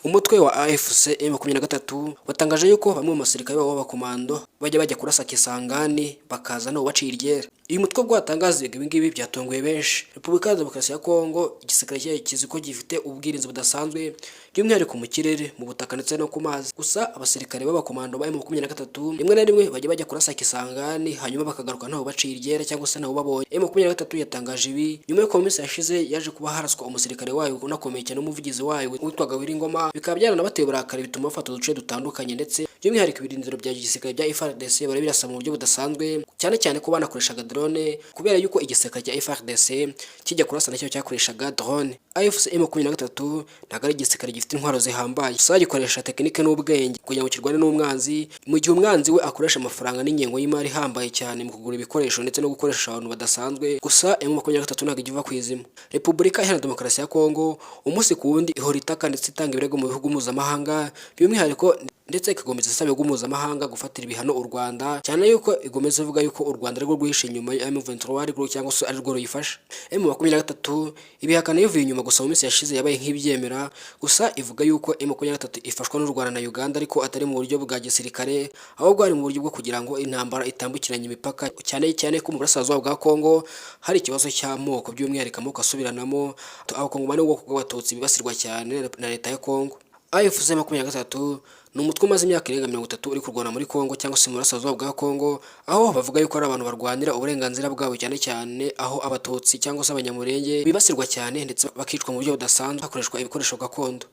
Umutwe wa AFC M23 watangaje yuko bamwe mu basirikare babo b'abakomando bajya kurasa Kisangani bakaza no baciye iryera. Uyu mutwe bwatangazaga ibingibi byatongoye benshi. Repubulika ya Demokarasi ya Kongo igisirikare cyayo kizi ko gifite ubwirinzi budasanzwe by'umwihariko mu kirere, mu butaka ndetse no ku mazi. Gusa abasirikare b'abakomando ba M23 rimwe na rimwe bajya kurasa Kisangani hanyuma bakagaruka ntaho baciye iryera cyangwa se ntaho babonye. M23 yatangaje ibi nyuma y'uko minsi yashize yaje kuba haraswa umusirikare wayo unakomeye cyane n'umuvugizi wayo witwaga Wiringoma, bikaba byaranabateye burakari bituma bafata uduce dutandukanye ndetse by'umwihariko ibirindiro bya gisirikare bya FARDC bari birasa mu buryo budasanzwe, cyane ko banakoreshaga drone kubera yuko igisirikare cya FARDC kijya kurasa nacyo cyakoreshaga drone. AFC M23 ntago ari igisirikare gifite intwaro zihambaye, gusa gikoresha tekinike n'ubwenge kugira ngo kirwane n'umwanzi, mu gihe umwanzi we akoresha amafaranga n'ingengo y'imari ihambaye cyane mu kugura ibikoresho ndetse no gukoresha abantu badasanzwe. Gusa M23 ntago igiva kwizima. Repubulika Iharanira Demokarasi ya Kongo umunsi ku wundi ihora itaka ndetse itanga ibirego mu bihugu mpuzamahanga by'umwihariko ndetse ikagomeza isaba ibihugu mpuzamahanga gufatira ibihano u Rwanda, cyane yuko igomeza ivuga yuko u Rwanda ariko rwihishe inyuma ya M23 cyangwa se ari rwo ruyifasha. M23 ibihakana yivuye inyuma gusa mu minsi yashize yabaye nk'ibyemera, gusa ivuga yuko M23 ifashwa n'u Rwanda na Uganda ariko atari mu buryo bwa gisirikare ahubwo ari mu buryo bwo kugira ngo intambara itambukiranye imipaka, cyane ko mu burasirazuba bwa Kongo hari ikibazo cy'amoko by'umwihariko amoko asubiranamo, abakongomani n'ubwoko bw'abatutsi bibasirwa cyane na leta ya Kongo. AFC M23 ni umutwe umaze imyaka irenga 30 uri kurwana muri Kongo cyangwa se mu burasirazuba bwa Kongo, aho bavuga yuko ari abantu barwanira uburenganzira bwabo cyane aho abatutsi cyangwa se abanyamurenge bibasirwa cyane ndetse bakicwa mu buryo budasanzwe hakoreshwa ibikoresho gakondo.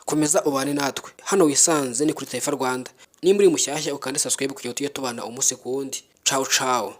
Komeza ubane natwe hano wisanze ni kuri Taifa Rwanda. Nimba uri mushyashya ukande subscribe kugira ngo tujye tubana umunsi ku wundi. Ciao.